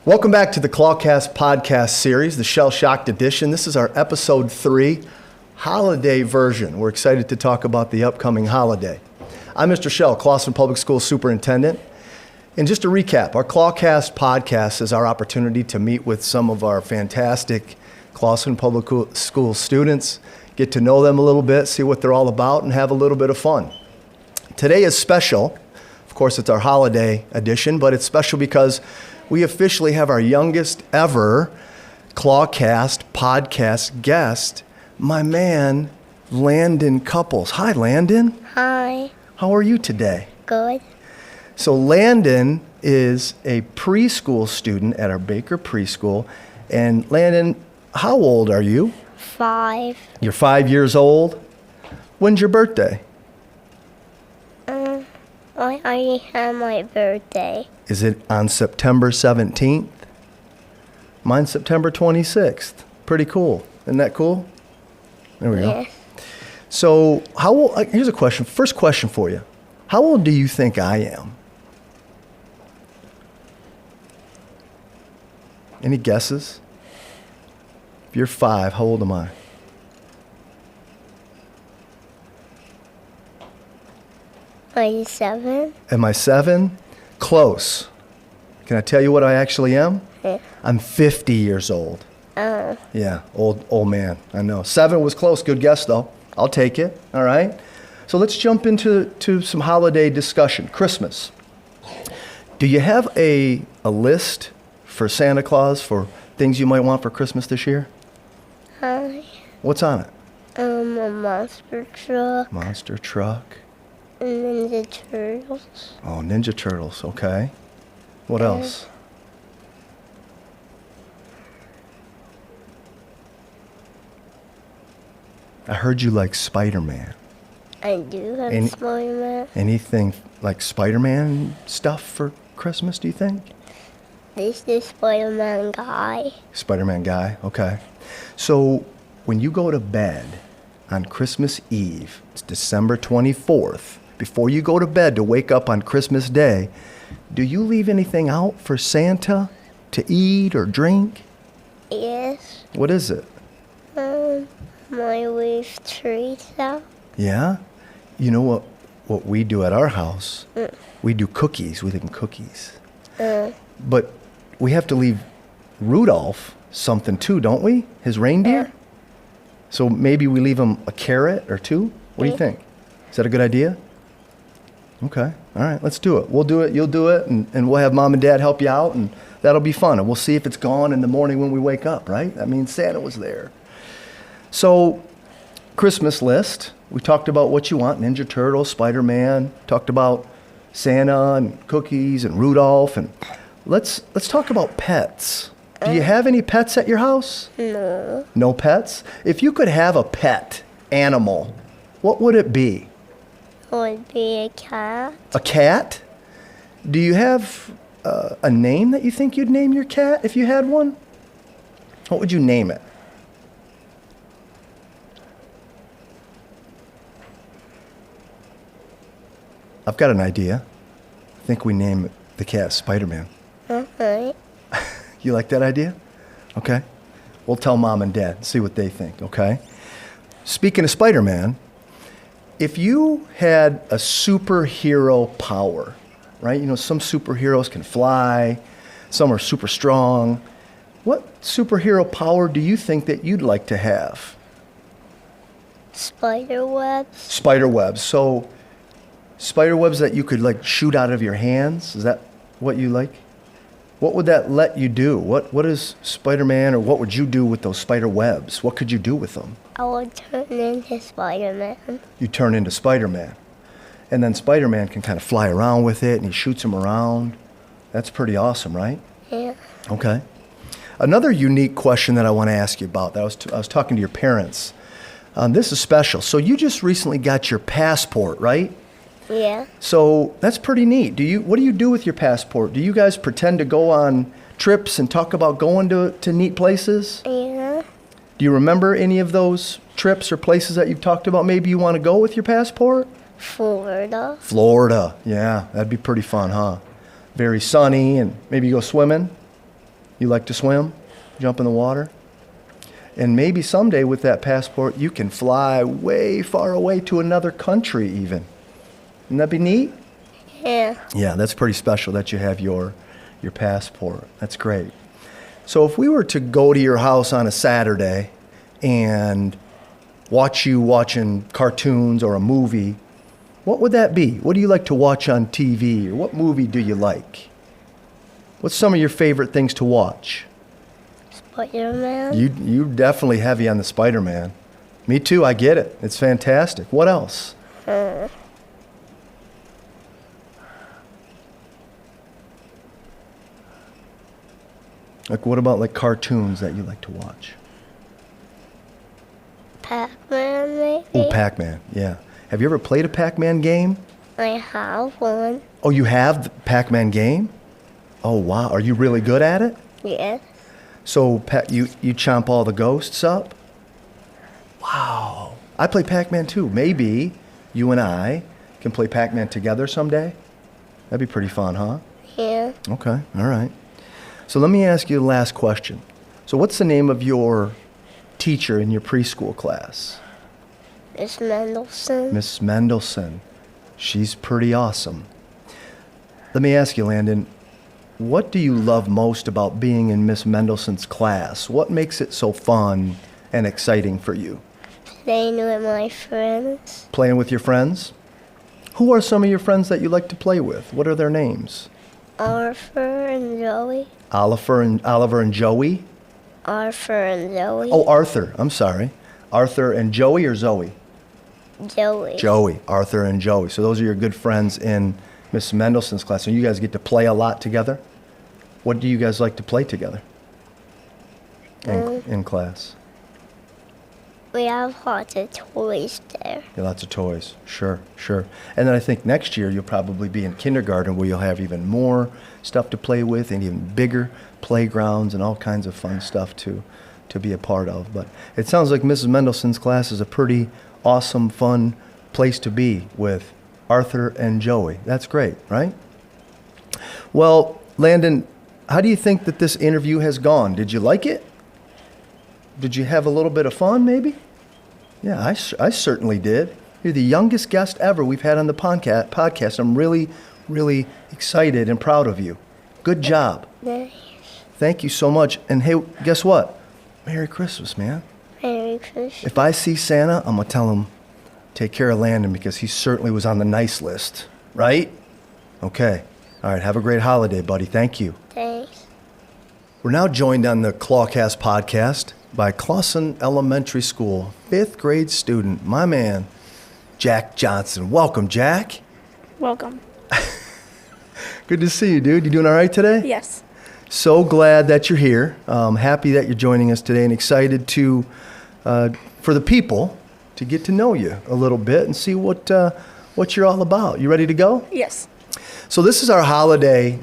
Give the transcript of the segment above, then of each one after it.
Welcome back to the Clawcast podcast series, the Shell Shocked edition. This is our episode 3, holiday version. We're excited to talk about the upcoming holiday. I'm Mr. Shell, Clawson Public Schools Superintendent. And just to recap, our Clawcast podcast is our opportunity to meet with some of our fantastic Clawson Public Schools students, get to know them a little bit, see what they're all about, and have a little bit of fun. Today is special. Of course, it's our holiday edition, but it's special because we officially have our youngest ever Clawcast podcast guest, my man, Landon Couples. Hi, Landon. Hi. How are you today? Good. So Landon is a preschool student at our Baker Preschool. And Landon, how old are you? 5. You're 5 years old? When's your birthday? I already had my birthday. Is it on September 17th? Mine's September 26th. Pretty cool. Isn't that cool? There we go. Yes. So how old, here's a question. First question for you. How old do you think I am? Any guesses? If you're 5, how old am I? Are you 7? Am I 7? Close. Can I tell you what I actually am? Yeah. I'm 50 years old. Oh. Yeah, old man. I know. 7 was close. Good guess, though. I'll take it. All right. So let's jump into some holiday discussion. Christmas. Do you have a list for Santa Claus for things you might want for Christmas this year? Hi. What's on it? A monster truck. Monster truck. And Ninja Turtles. Oh, Ninja Turtles. Okay. What else? I heard you like Spider-Man. I do have Spider-Man. Anything like Spider-Man stuff for Christmas, do you think? This is Spider-Man guy. Spider-Man guy, okay. So when you go to bed on Christmas Eve, it's December 24th, before you go to bed to wake up on Christmas Day, do you leave anything out for Santa to eat or drink? Yes. What is it? My leaf treats out. Yeah? You know what we do at our house? We do cookies. We leave cookies. But we have to leave Rudolph something too, don't we? His reindeer? So maybe we leave him a carrot or 2? What do you think? Is that a good idea? Okay. All right, let's do it. We'll do it, you'll do it, and we'll have Mom and Dad help you out, and that'll be fun. And we'll see if it's gone in the morning when we wake up, right? That means Santa was there. So, Christmas list. We talked about what you want, Ninja Turtles, Spider-Man, talked about Santa and cookies and Rudolph, and let's talk about pets. Do you have any pets at your house? No. No pets? If you could have a pet animal, what would it be? It would be a cat. A cat? Do you have a name that you think you'd name your cat if you had one? What would you name it? I've got an idea. I think we name the cat Spider-Man. Okay. You like that idea? Okay. We'll tell Mom and Dad, see what they think, okay? Speaking of Spider-Man, if you had a superhero power, right? You know, some superheroes can fly, some are super strong. What superhero power do you think that you'd like to have? Spider webs. Spider webs. So, spider webs that you could like shoot out of your hands? Is that what you like? What would that let you do? What is Spider-Man, or what would you do with those spider webs? What could you do with them? I would turn into Spider-Man. You turn into Spider-Man. And then Spider-Man can kind of fly around with it, and he shoots them around. That's pretty awesome, right? Yeah. Okay. Another unique question that I want to ask you about, that I was talking to your parents. This is special. So you just recently got your passport, right? Yeah. So that's pretty neat. What do you do with your passport? Do you guys pretend to go on trips and talk about going to neat places? Yeah. Do you remember any of those trips or places that you've talked about maybe you want to go with your passport? Florida. Florida, yeah, that'd be pretty fun, huh? Very sunny, and maybe you go swimming? You like to swim? Jump in the water? And maybe someday with that passport, you can fly way far away to another country even. Wouldn't that be neat? Yeah. Yeah, that's pretty special that you have your passport. That's great. So if we were to go to your house on a Saturday and watch you watching cartoons or a movie, what would that be? What do you like to watch on TV? Or what movie do you like? What's some of your favorite things to watch? Spider-Man. You definitely heavy on the Spider-Man. Me too, I get it. It's fantastic. What else? Like what about like cartoons that you like to watch? Pac-Man, maybe? Oh, Pac-Man, yeah. Have you ever played a Pac-Man game? I have one. Oh, you have the Pac-Man game? Oh, wow. Are you really good at it? Yes. So you chomp all the ghosts up? Wow. I play Pac-Man too. Maybe you and I can play Pac-Man together someday? That'd be pretty fun, huh? Yeah. Okay, all right. So let me ask you the last question. So what's the name of your teacher in your preschool class? Miss Mendelson. Miss Mendelson. She's pretty awesome. Let me ask you, Landon, what do you love most about being in Miss Mendelson's class? What makes it so fun and exciting for you? Playing with my friends. Playing with your friends? Who are some of your friends that you like to play with? What are their names? Arthur and Joey. Oliver and Joey? Arthur and Joey. Oh, Arthur. I'm sorry. Arthur and Joey or Zoe? Joey. Joey. Arthur and Joey. So those are your good friends in Miss Mendelson's class. So you guys get to play a lot together? What do you guys like to play together in class? We have lots of toys there. Yeah, lots of toys. Sure, sure. And then I think next year you'll probably be in kindergarten where you'll have even more stuff to play with and even bigger playgrounds and all kinds of fun stuff to be a part of. But it sounds like Mrs. Mendelson's class is a pretty awesome, fun place to be with Arthur and Joey. That's great, right? Well, Landon, how do you think that this interview has gone? Did you like it? Did you have a little bit of fun, maybe? Yeah, I certainly did. You're the youngest guest ever we've had on the podcast. I'm really, really excited and proud of you. Good job. Nice. Thank you so much. And hey, guess what? Merry Christmas, man. Merry Christmas. If I see Santa, I'm going to tell him, take care of Landon because he certainly was on the nice list, right? Okay. All right, have a great holiday, buddy. Thank you. Thanks. We're now joined on the Clawcast podcast by Clawson Elementary School, 5th grade student, my man, Jack Johnson. Welcome, Jack. Welcome. Good to see you, dude. You doing all right today? Yes. So glad that you're here. Happy that you're joining us today and excited to, for the people, to get to know you a little bit and see what you're all about. You ready to go? Yes. So this is our holiday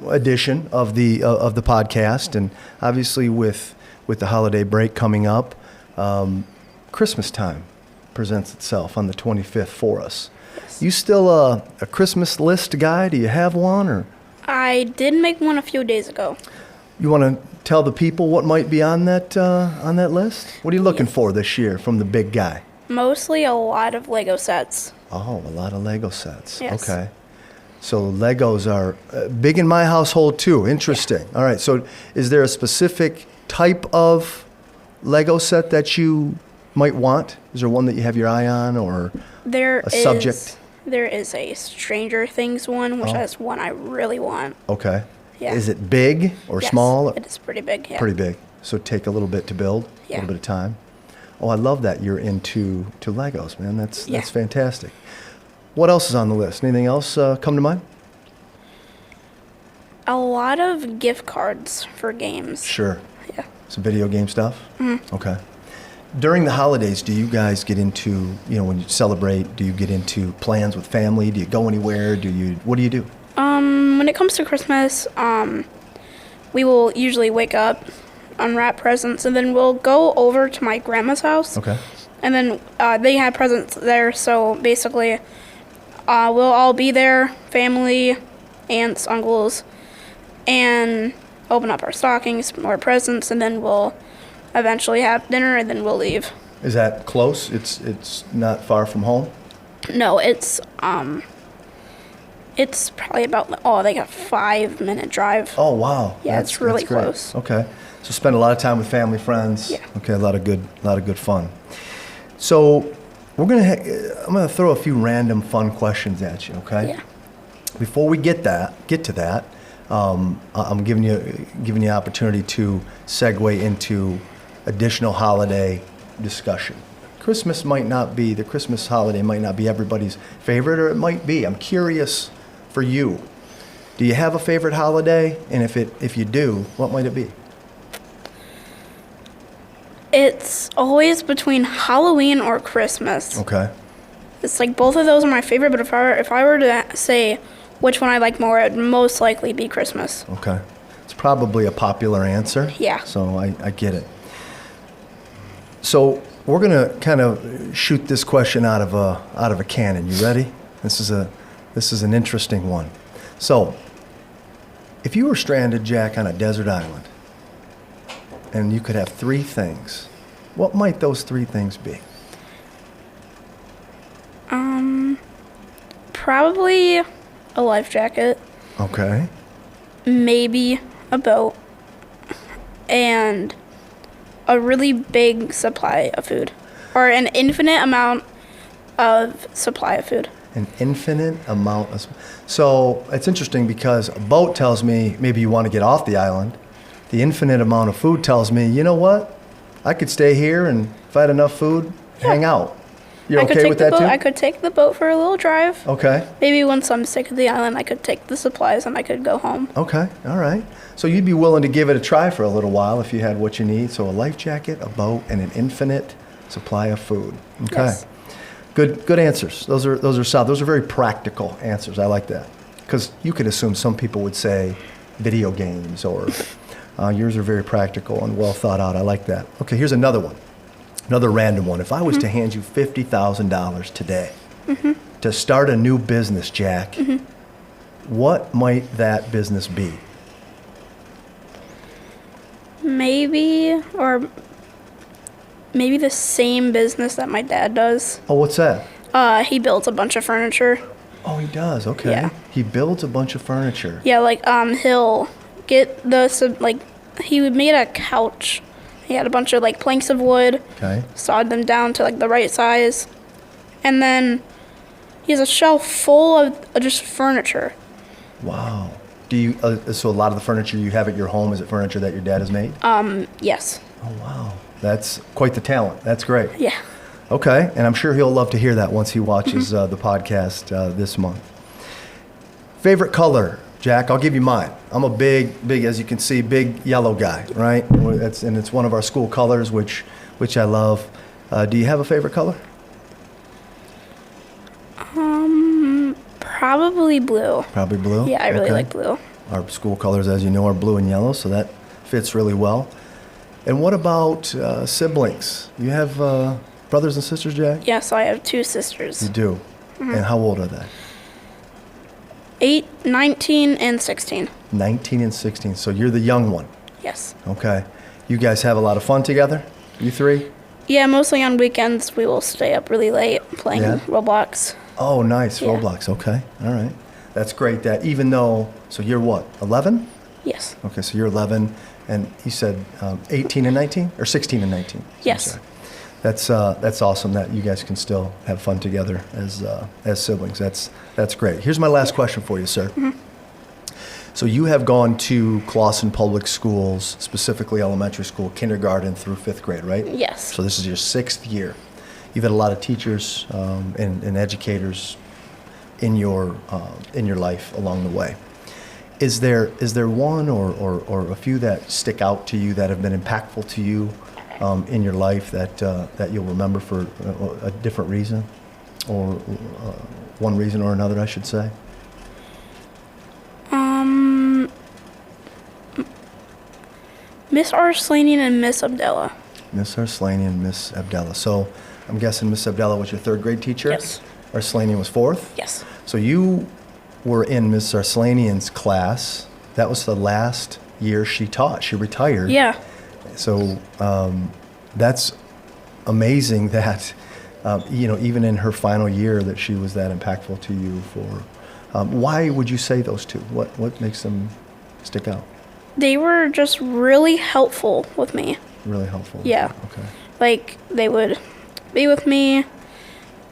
edition of the podcast, and obviously with the holiday break coming up, Christmas time presents itself on the 25th for us. Yes. You still a Christmas list guy? Do you have one, or I did make one a few days ago. you want to tell the people what might be on that list? What are you looking for this year from the big guy? Mostly a lot of Lego sets. Oh, a lot of Lego sets. Yes. Okay. So Legos are big in my household too. Interesting. All right. So is there a specific type of Lego set that you might want? Is there one that you have your eye on, or There a subject? There is a Stranger Things one, which Oh. is one I really want. Okay. Yeah. Is it big or Yes, small? It is pretty big. Yeah. Pretty big. So take a little bit to build, a Yeah. little bit of time. Oh, I love that you're into Legos, man. That's Yeah. fantastic. What else is on the list? Anything else come to mind? A lot of gift cards for games. Sure. Yeah. Some video game stuff? Okay. During the holidays, do you guys get into, when you celebrate, do you get into plans with family? Do you go anywhere? What do you do? When it comes to Christmas, we will usually wake up, unwrap presents, and then we'll go over to my grandma's house. Okay. And then they had presents there, so basically we'll all be there, family, aunts, uncles, and open up our stockings, more presents, and then we'll eventually have dinner, and then we'll leave. Is that close? It's not far from home? No, it's probably about like a 5-minute drive. Oh, wow. Yeah, it's really great. close. Okay. So spend a lot of time with family, friends. Yeah. Okay, a lot of good fun. So I'm gonna throw a few random fun questions at you, okay? Yeah. Before we get to that, I'm giving you opportunity to segue into additional holiday discussion. The Christmas holiday might not be everybody's favorite, or it might be. I'm curious for you. Do you have a favorite holiday? And if you do, what might it be? It's always between Halloween or Christmas. Okay. It's like both of those are my favorite, but if I were to say which one I like more, it would most likely be Christmas. Okay. It's probably a popular answer. Yeah. So I get it. So we're gonna kind of shoot this question out of a cannon. You ready? This is an interesting one. So, if you were stranded, Jack, on a desert island, and you could have 3 things, what might those 3 things be? Probably a life jacket, Okay. maybe a boat, and a really big supply of food, or an infinite amount of supply of food. An infinite amount of... So it's interesting because a boat tells me maybe you want to get off the island. The infinite amount of food tells me, you know what? I could stay here, and if I had enough food, hang out. You're okay with that too? I could take the boat for a little drive. Okay. Maybe once I'm sick of the island, I could take the supplies and I could go home. Okay. All right. So you'd be willing to give it a try for a little while if you had what you need. So a life jacket, a boat, and an infinite supply of food. Okay. Yes. Good answers. Those are solid. Those are very practical answers. I like that. Because you could assume some people would say video games, or yours are very practical and well thought out. I like that. Okay, here's another one. Another random one. If I was to hand you $50,000 today to start a new business, Jack, what might that business be? Maybe the same business that my dad does. Oh, what's that? He builds a bunch of furniture. Oh, he does. Okay. Yeah. He builds a bunch of furniture. Yeah, like he'll get he made a couch. He had a bunch of like planks of wood. Okay. Sawed them down to like the right size, and then he has a shelf full of just furniture. Wow. Do you? So a lot of the furniture you have at your home, is it furniture that your dad has made? Yes. Oh, wow. That's quite the talent. That's great. Yeah. Okay, and I'm sure he'll love to hear that once he watches the podcast this month. Favorite color, Jack? I'll give you mine. I'm a big, as you can see, big yellow guy, right? It's one of our school colors, which I love. Do you have a favorite color? Probably blue. Probably blue? Yeah, I really Okay. like blue. Our school colors, as you know, are blue and yellow, so that fits really well. And what about siblings? You have brothers and sisters, Jack? Yeah, so I have 2 sisters. You do. And how old are they? 19, and 16. 19 and 16. So you're the young one. Yes. Okay. You guys have a lot of fun together? You 3? Yeah, mostly on weekends we will stay up really late playing Yeah? Roblox. Oh, nice. Yeah. Roblox. Okay. All right. That's great that even though, so you're what, 11? Yes. Okay, so you're 11, and you said 18 and 19? Or 16 and 19? So I'm Yes. sorry. That's awesome that you guys can still have fun together as siblings. That's great. Here's my last question for you, sir. So you have gone to Clawson Public Schools, specifically elementary school, kindergarten through 5th grade, right? Yes. So this is your 6th year. You've had a lot of teachers and educators in your life along the way. Is there one or a few that stick out to you that have been impactful to you in your life that you'll remember for a different reason, or one reason or another, I should say? Miss Arslanian and Miss Abdella. Miss Arslanian and Miss Abdella. So I'm guessing Miss Abdella was your 3rd grade teacher? Yes. Arslanian was 4th? Yes. So you were in Miss Arslanian's class. That was the last year she taught. She retired. Yeah. So that's amazing that, even in her final year that she was that impactful to you for, why would you say those two? What makes them stick out? They were just really helpful with me. Really helpful. Yeah. Okay. Like, they would be with me.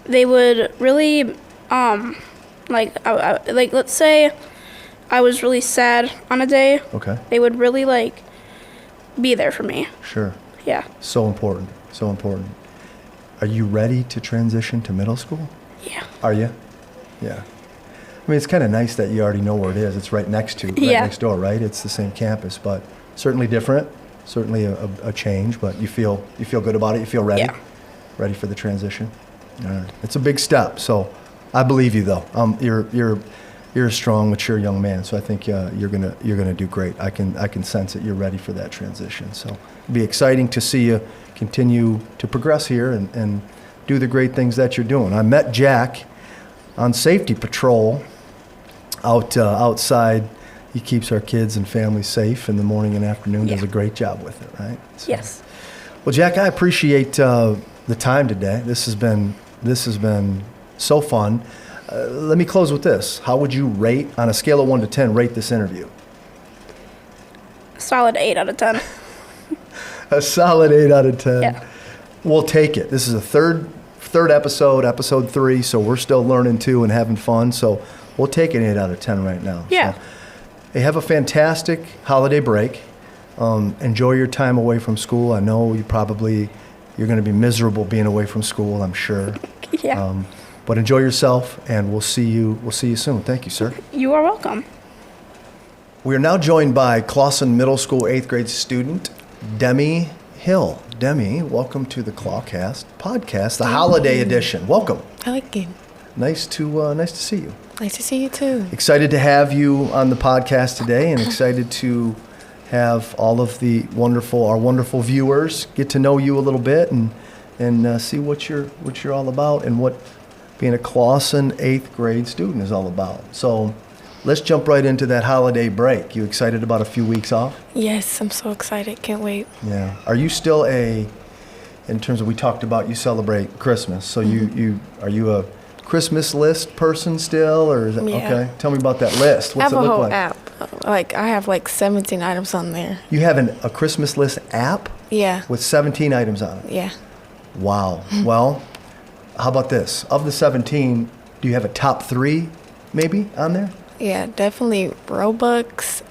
They would really, like, let's say I was really sad on a day. Okay. They would really, like, be there for me. Sure. Yeah. So important. So important. Are you ready to transition to middle school? Yeah. Are you? Yeah. I mean, it's kind of nice that you already know where it is. It's right next door, right? It's the same campus, but certainly different. Certainly a change, but you feel good about it. You feel ready. Yeah. Ready for the transition. All right. It's a big step. So I believe you, though. You're a strong, mature young man. So I think you're gonna do great. I can sense that you're ready for that transition. So it'll be exciting to see you continue to progress here and do the great things that you're doing. I met Jack on safety patrol outside. He keeps our kids and families safe in the morning and afternoon. Does a great job with it, right? So. Yes. Well, Jack, I appreciate the time today. This has been so fun. Let me close with this. How would you rate, on a scale of 1 to 10, rate this interview? Solid 8 out of 10. A solid 8 out of 10. Yeah. We'll take it. This is a third episode 3, so we're still learning too and having fun. So we'll take an 8 out of 10 right now. Yeah. So, hey, have a fantastic holiday break. Enjoy your time away from school. I know you're going to be miserable being away from school, I'm sure. Yeah. But enjoy yourself, and we'll see you soon. Thank you, sir. You are welcome. We are now joined by Clawson Middle School 8th grade student, Demi Hill. Demi, welcome to the Clawcast podcast, the holiday edition. Welcome. I like it. Nice to see you. Nice to see you too. Excited to have you on the podcast today, and excited to have all of our wonderful viewers get to know you a little bit and see what you're all about and what being a Clawson 8th grade student is all about. So let's jump right into that holiday break. You excited about a few weeks off? Yes, I'm so excited. Can't wait. Yeah. Are you still in terms of, we talked about you celebrate Christmas, so are you a Christmas list person still, or is it, Yeah. okay? Tell me about that list. What's I have it a look whole like? app. Like, I have like 17 items on there. You have a Christmas list app Yeah. with 17 items on it? Yeah. Wow. Well, how about this? Of the 17, do you have a top 3 maybe on there? Yeah, definitely Robux,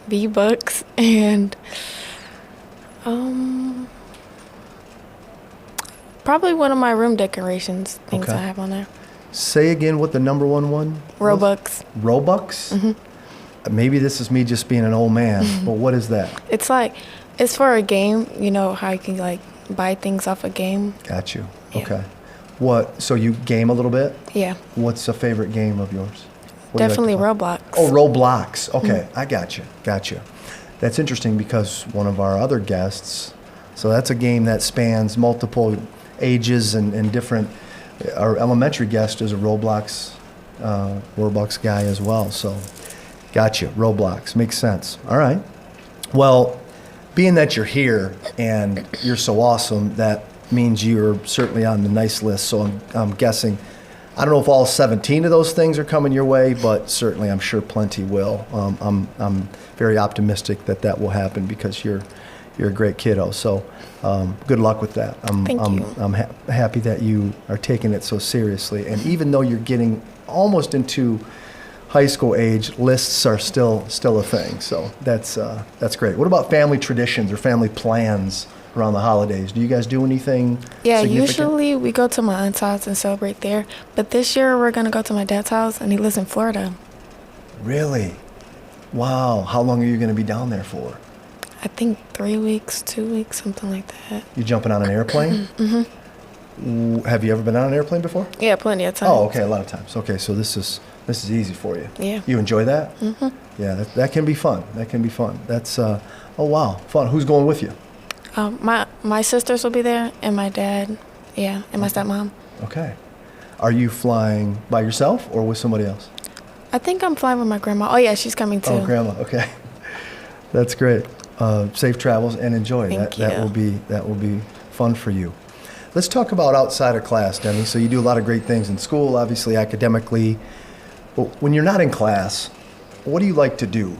V-Bucks, and probably one of my room decorations things Okay. I have on there. Say again what the number one was? Robux. Robux? Mm-hmm. Maybe this is me just being an old man, but what is that? It's like, it's for a game. You know how you can like buy things off a game? Got you. Yeah. Okay. So you game a little bit? Yeah. What's a favorite game of yours? What do you like to Definitely play? Roblox. Oh, Roblox. Okay, I got you. That's interesting because one of our other guests, so that's a game that spans multiple ages and different. Our elementary guest is a Roblox guy as well. So, got you. Roblox makes sense. All right. Well, being that you're here and you're so awesome, that means you're certainly on the nice list. So I'm guessing. I don't know if all 17 of those things are coming your way, but certainly I'm sure plenty will. I'm very optimistic that will happen because you're a great kiddo. So good luck with that. Thank you. I'm happy that you are taking it so seriously. And even though you're getting almost into high school age, lists are still a thing. So that's great. What about family traditions or family plans around the holidays? Do you guys do anything Yeah, significant? usually we go to my aunt's house and celebrate there. But this year we're going to go to my dad's house, and he lives in Florida. Really? Wow. How long are you going to be down there for? I think 3 weeks, 2 weeks, something like that. You jumping on an airplane? Mm-hmm. Have you ever been on an airplane before? Yeah, plenty of times. Oh, okay, a lot of times. Okay, so this is easy for you. Yeah. You enjoy that? Mm-hmm. Yeah, that can be fun. That's oh wow, fun. Who's going with you? My sisters will be there, and my dad, yeah, and my stepmom. Okay. Are you flying by yourself or with somebody else? I think I'm flying with my grandma. Oh, yeah, she's coming too. Oh, grandma. Okay. That's great. Safe travels and enjoy. Thank That will be fun for you. Let's talk about outside of class, Demi. So you do a lot of great things in school, obviously academically. But when you're not in class, what do you like to do?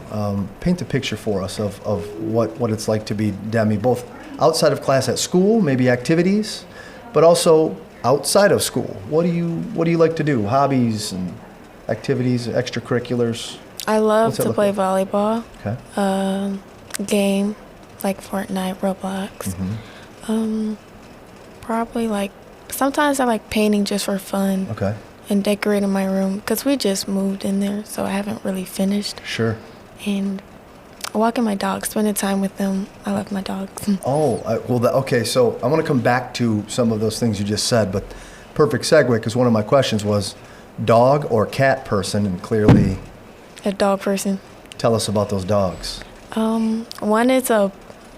Paint a picture for us of what it's like to be Demi, both outside of class at school, maybe activities, but also outside of school. What do you like to do? Hobbies and activities, extracurriculars? I love What's that to look play like? volleyball, Okay. game, like Fortnite, Roblox. Mm-hmm. Probably like, sometimes I like painting just for fun Okay. and decorating my room because we just moved in there, so I haven't really finished. Sure. And walking my dogs, spending time with them. I love my dogs. Oh, okay. So I want to come back to some of those things you just said, but perfect segue because one of my questions was dog or cat person, and clearly A dog person. tell us about those dogs. One is a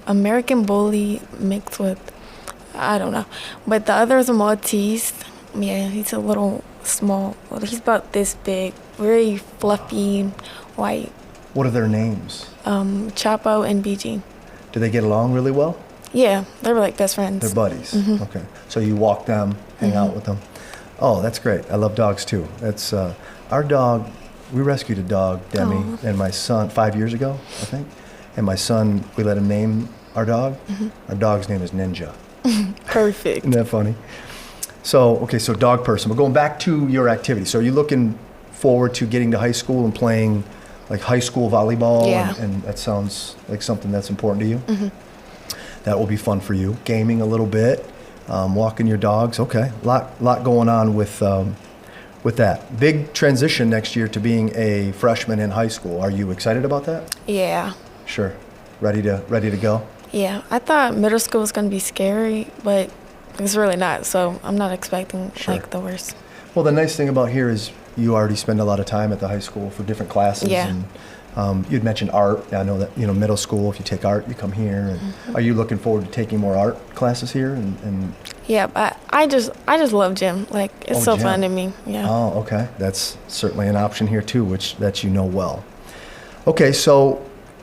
American Bully mixed with, I don't know, but the other is a Maltese. Yeah, he's a little small. Well, he's about this big, very fluffy, white. What are their names? Chapo and BG. Do they get along really well? Yeah, they were like best friends. They're buddies. Okay. So you walk them, hang out with them. Oh, that's great. I love dogs too. That's our dog. We rescued a dog, Demi, Aw. and my son 5 years ago, I think. And my son, we let him name our dog. Our dog's name is Ninja. Perfect. Isn't that funny? So, okay, so dog person. But going back to your activity. So are you looking forward to getting to high school and playing like high school volleyball? Yeah. And that sounds like something that's important to you? That will be fun for you. Gaming a little bit, walking your dogs. Okay, lot going on with that. Big transition next year to being a freshman in high school. Are you excited about that? Yeah. Sure. Ready to go? Yeah. I thought middle school was going to be scary, but it's really not. So I'm not expecting Sure. like the worst. Well, the nice thing about here is you already spend a lot of time at the high school for different classes. Yeah. And you'd mentioned art. I know that, middle school, if you take art, you come here. And Are you looking forward to taking more art classes here? And Yeah, but I just love gym. Like it's Oh, so gym. fun to me. Yeah. Oh, okay. That's certainly an option here too, which that you know well. Okay, so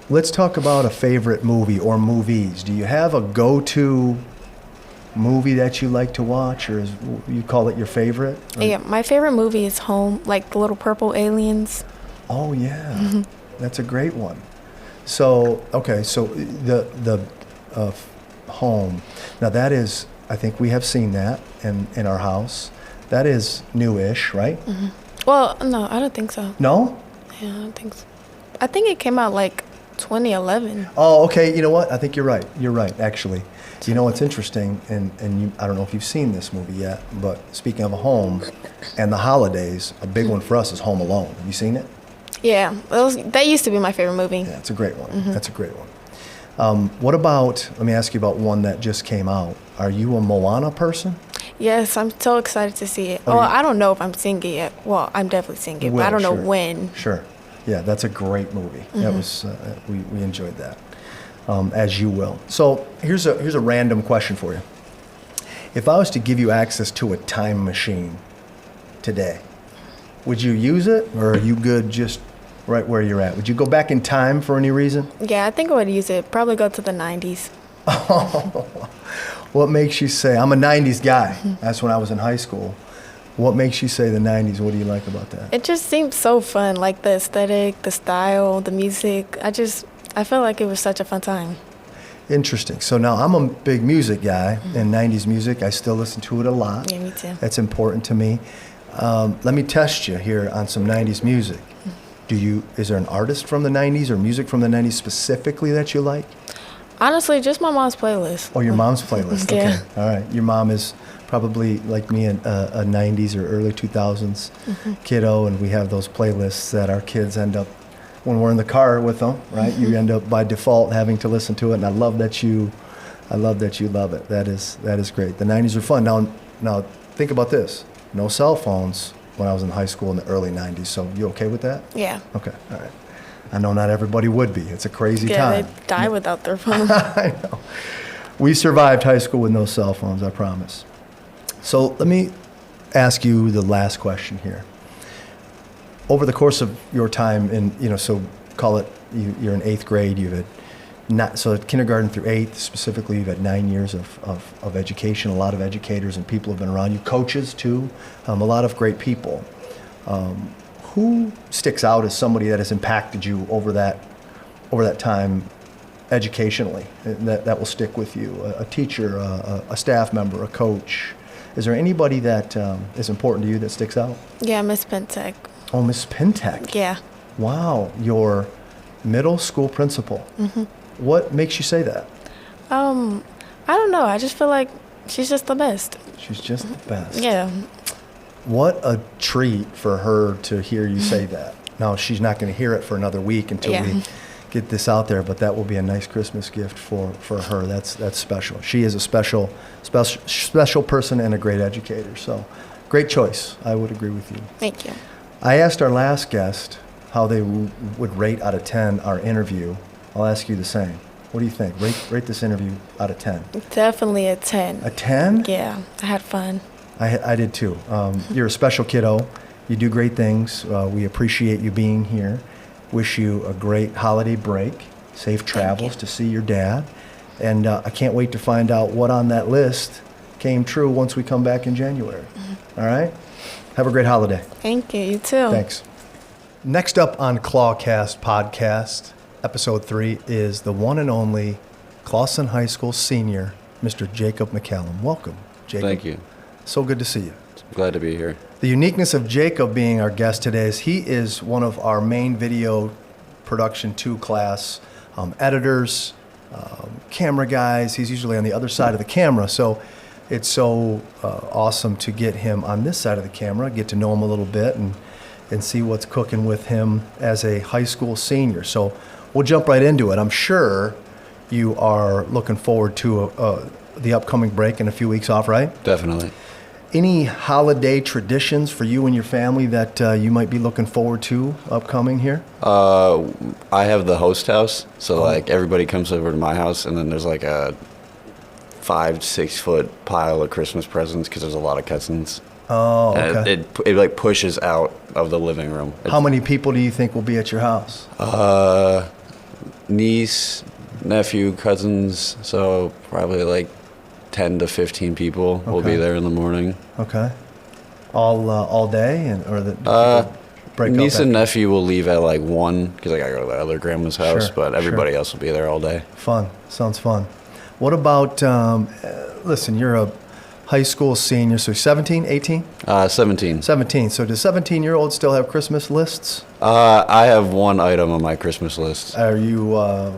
let's talk about a favorite movie or movies. Do you have a go-to movie that you like to watch, or you call it your favorite? Or- Yeah, my favorite movie is Home, like the little purple aliens. Oh yeah, that's a great one. So okay, so the Home. Now that is, I think we have seen that in our house. That is newish, right? Well, no, I don't think so. No? Yeah, I don't think so. I think it came out like 2011. Oh, okay. You know what? I think you're right. You're right, actually. You know what's interesting, and I don't know if you've seen this movie yet, but speaking of a home and the holidays, a big one for us is Home Alone. Have you seen it? Yeah, that used to be my favorite movie. Yeah, it's a great one. That's a great one. What about, let me ask you about one that just came out. Are you a Moana person? Yes, I'm so excited to see it. Oh, Well, you- I don't know if I'm seeing it yet. Well, I'm definitely seeing it, but I Will, don't know sure. when. Sure. Yeah, that's a great movie. That was we enjoyed that, as you will. So here's a random question for you. If I was to give you access to a time machine today, would you use it, or are you good just right where you're at? Would you go back in time for any reason? Yeah, I think I would use it. Probably go to the 90s. What makes you say, I'm a 90s guy. That's when I was in high school. What makes you say the 90s? What do you like about that? It just seemed so fun, like the aesthetic, the style, the music. I felt like it was such a fun time. Interesting. So now I'm a big music guy, and 90s music, I still listen to it a lot. Yeah, me too. That's important to me. Let me test you here on some 90s music. Is there an artist from the 90s or music from the 90s specifically that you like? Honestly, just my mom's playlist. Oh, your mom's playlist. Yeah. Okay. All right. Your mom is probably like me, a 90s or early 2000s kiddo, and we have those playlists that our kids end up, when we're in the car with them, right? You end up by default having to listen to it, and I love that you love it. That is great. The 90s are fun. Now think about this. No cell phones when I was in high school in the early 90s. So you okay with that? Yeah. Okay. All right. I know not everybody would be. It's a crazy Yeah, time. they die without their phone. I know. We survived high school with no cell phones, I promise. So let me ask you the last question here. Over the course of your time in, so call it you're in 8th grade, you've had not so kindergarten through 8th specifically. You've had 9 years of education. A lot of educators and people have been around you. Coaches too. A lot of great people. Who sticks out as somebody that has impacted you over that time educationally, that will stick with you? A teacher, a staff member, a coach. Is there anybody that is important to you that sticks out? Yeah, Miss Pentek. Oh, Miss Pentek. Yeah. Wow, your middle school principal. Mm-hmm. What makes you say that? I don't know. I just feel like she's just the best. She's just the best. Yeah. What a treat for her to hear you say that. Now, she's not going to hear it for another week until Yeah. we get this out there, but that will be a nice Christmas gift for her. That's special. She is a special person and a great educator. So, great choice. I would agree with you. Thank you. I asked our last guest how they would rate out of 10 our interview. I'll ask you the same. What do you think? Rate this interview out of 10. Definitely a 10. A 10? Yeah, I had fun. I did too. You're a special kiddo. You do great things. We appreciate you being here. Wish you a great holiday break, safe travels to see your dad. And I can't wait to find out what on that list came true once we come back in January. All right? Have a great holiday. Thank you. You too. Thanks. Next up on Clawcast Podcast, Episode 3, is the one and only Clawson High School senior, Mr. Jacob McCallum. Welcome, Jacob. Thank you. So good to see you. Glad to be here. The uniqueness of Jacob being our guest today is he is one of our main video production 2 class editors, camera guys. He's usually on the other side of the camera, so it's so awesome to get him on this side of the camera, get to know him a little bit, and see what's cooking with him as a high school senior. So we'll jump right into it. I'm sure you are looking forward to the upcoming break and a few weeks off, right? Definitely. Any holiday traditions for you and your family that you might be looking forward to upcoming here? I have the host house, so like everybody comes over to my house, and then there's like a 5-6 foot pile of Christmas presents because there's a lot of cousins. Oh, And okay. it like pushes out of the living room. How many people do you think will be at your house? Niece, nephew, cousins, so probably like 10 to 15 people will Okay. be there in the morning. Okay. All day, or do people break Niece up? and nephew will leave at like 1 because I gotta go to the other grandma's house, Sure, but everybody sure. else will be there all day. Fun. Sounds fun. What about, listen, you're a high school senior, so 17, 18? 17. 17. So do 17-year-olds still have Christmas lists? I have one item on my Christmas list. Are you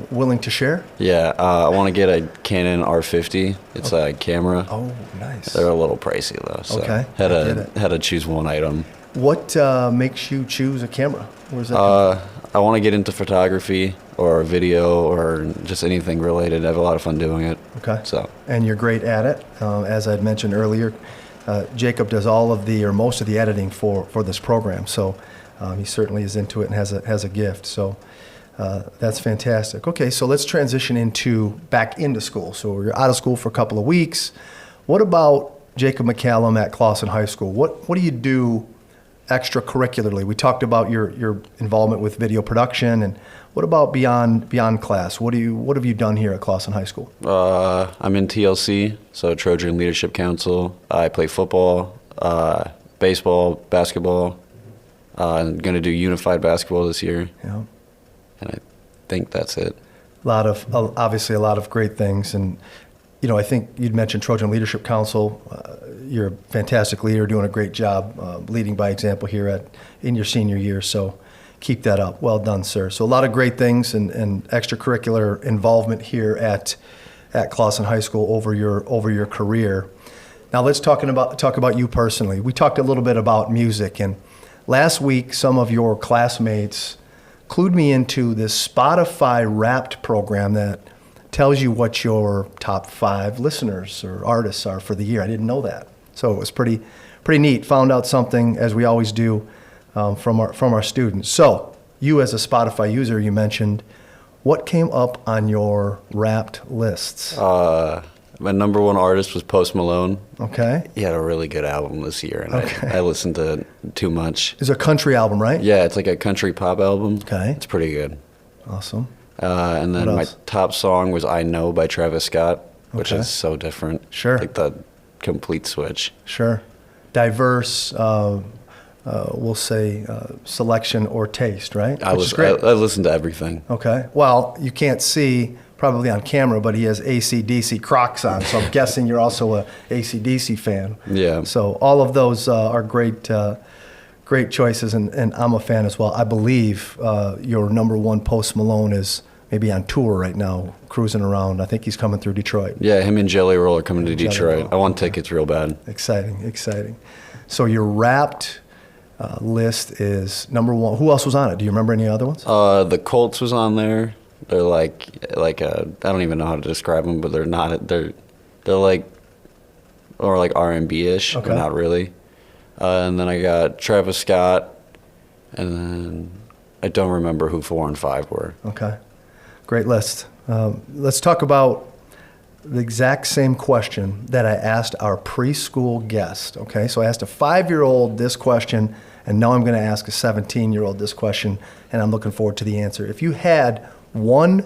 willing to share? Yeah, I want to get a Canon R50. It's a camera. Oh, nice. They're a little pricey though. So Okay, Had I get it. had to choose one item. What makes you choose a camera? Where's that? come from? I want to get into photography or video or just anything related. I have a lot of fun doing it. Okay. So And you're great at it. As I'd mentioned earlier, Jacob does all of the, or most of the editing for this program. So he certainly is into it and has a gift. So that's fantastic. Okay, so let's transition back into school. So you're out of school for a couple of weeks. What about Jacob McCallum at Clawson High School? What do you do extracurricularly? We talked about your involvement with video production, and what about beyond class? What have you done here at Clawson High School? I'm in TLC, so Trojan Leadership Council. I play football, baseball, basketball. I'm going to do unified basketball this year, Yeah. and I think that's it. Obviously a lot of great things, and I think you'd mentioned Trojan Leadership Council. You're a fantastic leader, doing a great job leading by example here in your senior year. So keep that up. Well done, sir. So a lot of great things and extracurricular involvement here at Clawson High School over your career. Now let's talk about you personally. We talked a little bit about music, and last week some of your classmates clued me into this Spotify Wrapped program that tells you what your top 5 listeners or artists are for the year. I didn't know that, so it was pretty neat. Found out something, as we always do, from our students. So you, as a Spotify user, you mentioned, what came up on your Wrapped lists? My number one artist was Post Malone. Okay, He had a really good album this year, and Okay. I listened to too much. it's a country album, right? Yeah, it's like a country pop album. Okay. It's pretty good. Awesome. And then What my else? top song was "I Know" by Travis Scott, which Okay. is so different. Sure. Like the complete switch. Sure. Diverse, we'll say, selection or taste, right? I Which is great. I listen to everything. Okay. Well, you can't see probably on camera, but he has AC/DC Crocs on, so I'm guessing you're also a AC/DC fan. Yeah. So all of those are great, great choices, and I'm a fan as well. I believe your number one, Post Malone, is maybe on tour right now, cruising around. I think he's coming through Detroit. Yeah, him and Jelly Roll are coming to Jelly Detroit. Roll. I want tickets real bad. Exciting, exciting. So your Wrapped list is number one. Who else was on it? Do you remember any other ones? The Colts was on there. They're like I don't even know how to describe them, but they're like or like R&B ish, Okay. but not really. And then I got Travis Scott, and then I don't remember who 4 and 5 were. Okay, great list. Let's talk about the exact same question that I asked our preschool guest. Okay, so I asked a 5-year-old this question, and now I'm going to ask a 17-year-old this question, and I'm looking forward to the answer. If you had one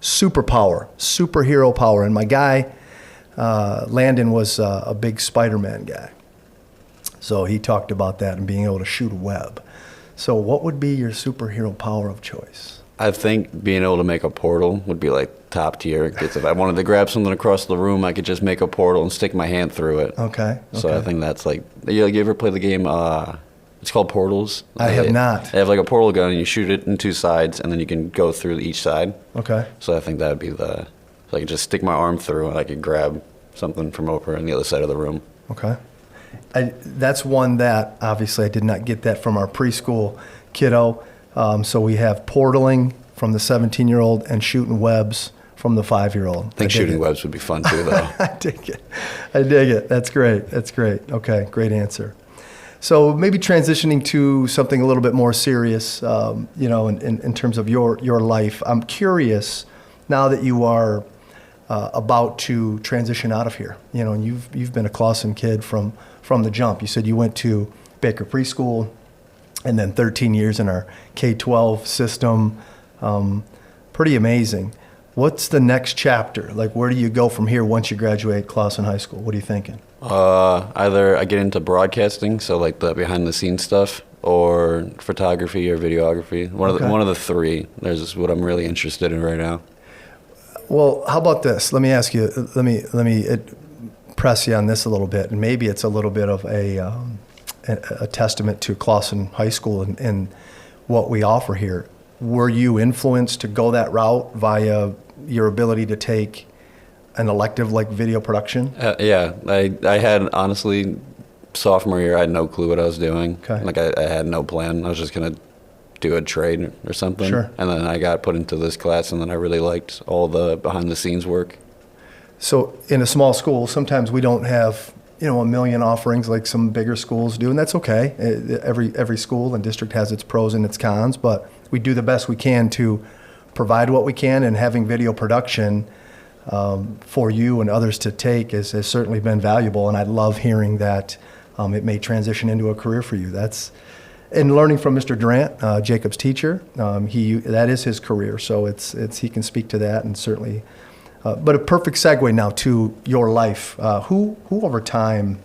superhero power, and my guy Landon was a big Spider-Man guy, so he talked about that and being able to shoot a web. So what would be your superhero power of choice? I think being able to make a portal would be like top tier. 'Cause if I wanted to grab something across the room, I could just make a portal and stick my hand through it. Okay. So I okay. think that's like, you ever play the game? It's called Portals. I have not. They have like a portal gun, and you shoot it in 2 sides, and then you can go through each side. Okay. So I think that would be so I could just stick my arm through, and I could grab something from over on the other side of the room. Okay. That's one that obviously I did not get that from our preschool kiddo. So we have portaling from the 17-year-old and shooting webs from the 5-year-old. I think dig shooting it. webs would be fun too, though. I dig it. I dig it. That's great. That's great. Okay, great answer. So maybe transitioning to something a little bit more serious, in terms of your life. I'm curious now that you are about to transition out of here. And you've been a Clawson kid from the jump. You said you went to Baker Preschool, and then 13 years in our K-12 system. Pretty amazing. What's the next chapter? Like, where do you go from here once you graduate Clawson High School? What are you thinking? Either I get into broadcasting, so like the behind the scenes stuff, or photography or videography. One of the three. There's what I'm really interested in right now. Well, how about this? Let me ask you. Let me press you on this a little bit, and maybe it's a little bit of a testament to Clawson High School and what we offer here. Were you influenced to go that route via your ability to take an elective like video production? Yeah, I had, honestly, sophomore year, I had no clue what I was doing. Okay. Like, I had no plan. I was just going to do a trade or something. Sure. And then I got put into this class, and then I really liked all the behind-the-scenes work. So in a small school, sometimes we don't have, a million offerings like some bigger schools do, and that's okay. Every school and district has its pros and its cons, but we do the best we can to provide what we can, and having video production for you and others to take has certainly been valuable, and I love hearing that it may transition into a career for you. And learning from Mr. Durant, Jacob's teacher, that is his career, so it's he can speak to that, and certainly. But a perfect segue now to your life. Who over time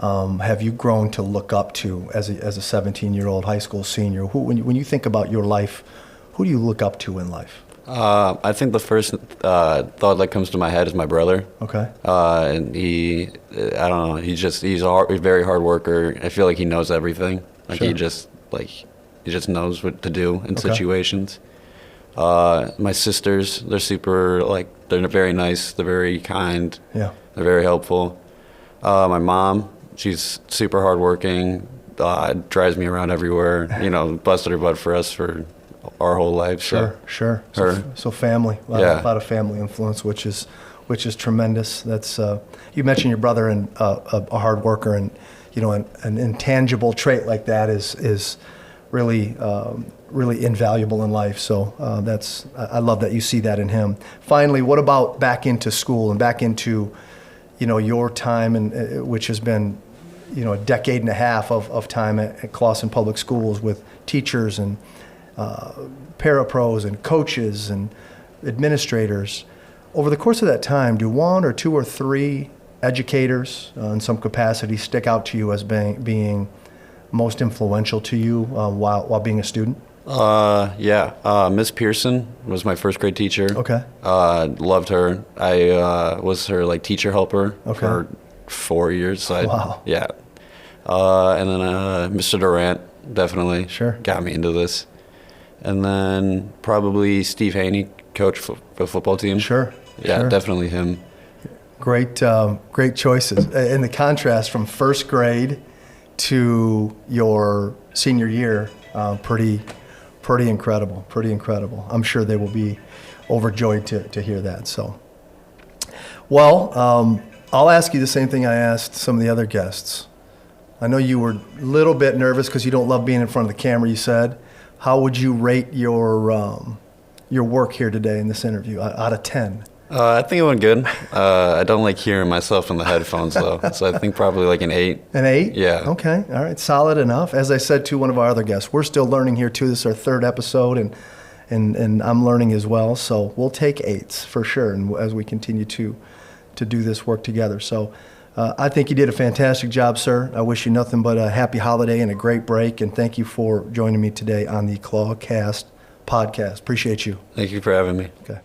have you grown to look up to as a 17-year-old high school senior? When you think about your life, who do you look up to in life? I think the first thought that comes to my head is my brother. Okay. And I don't know, he's a very hard worker. I feel like he knows everything. Like Sure. he just knows what to do in Okay. situations. My sisters, they're they're very nice. They're very kind. Yeah. They're very helpful. My mom, she's super hardworking. Drives me around everywhere. Busted her butt for us for our whole life. So. Sure. Her. So family, a lot of family influence, which is tremendous. That's you mentioned your brother and a hard worker, and an intangible trait like that is really really invaluable in life. So I love that you see that in him. Finally, what about back into school and back into your time, and which has been a decade and a half of time at Clawson Public Schools with teachers and parapros and coaches and administrators. Over the course of that time, do one or two or three educators in some capacity stick out to you as being most influential to you while being a student? Yeah. Miss Pearson was my first grade teacher. Okay. Loved her. I was her like teacher helper Okay. for 4 years. So Wow. Yeah. And then Mr. Durant definitely Sure. got me into this. And then probably Steve Haney, coach for the football team. Sure. Yeah, Sure. definitely him. Great choices. And the contrast from first grade to your senior year, pretty incredible. Pretty incredible. I'm sure they will be overjoyed to hear that. So, well, I'll ask you the same thing I asked some of the other guests. I know you were a little bit nervous because you don't love being in front of the camera, you said. How would you rate your work here today in this interview out of 10? I think it went good. I don't like hearing myself in the headphones though, so I think probably like an 8. An 8? Yeah. Okay. All right. Solid enough. As I said to one of our other guests, we're still learning here too. This is our 3rd episode, and I'm learning as well. So we'll take 8s for sure, and as we continue to do this work together. So I think you did a fantastic job, sir. I wish you nothing but a happy holiday and a great break, and thank you for joining me today on the Clawcast podcast. Appreciate you. Thank you for having me. Okay.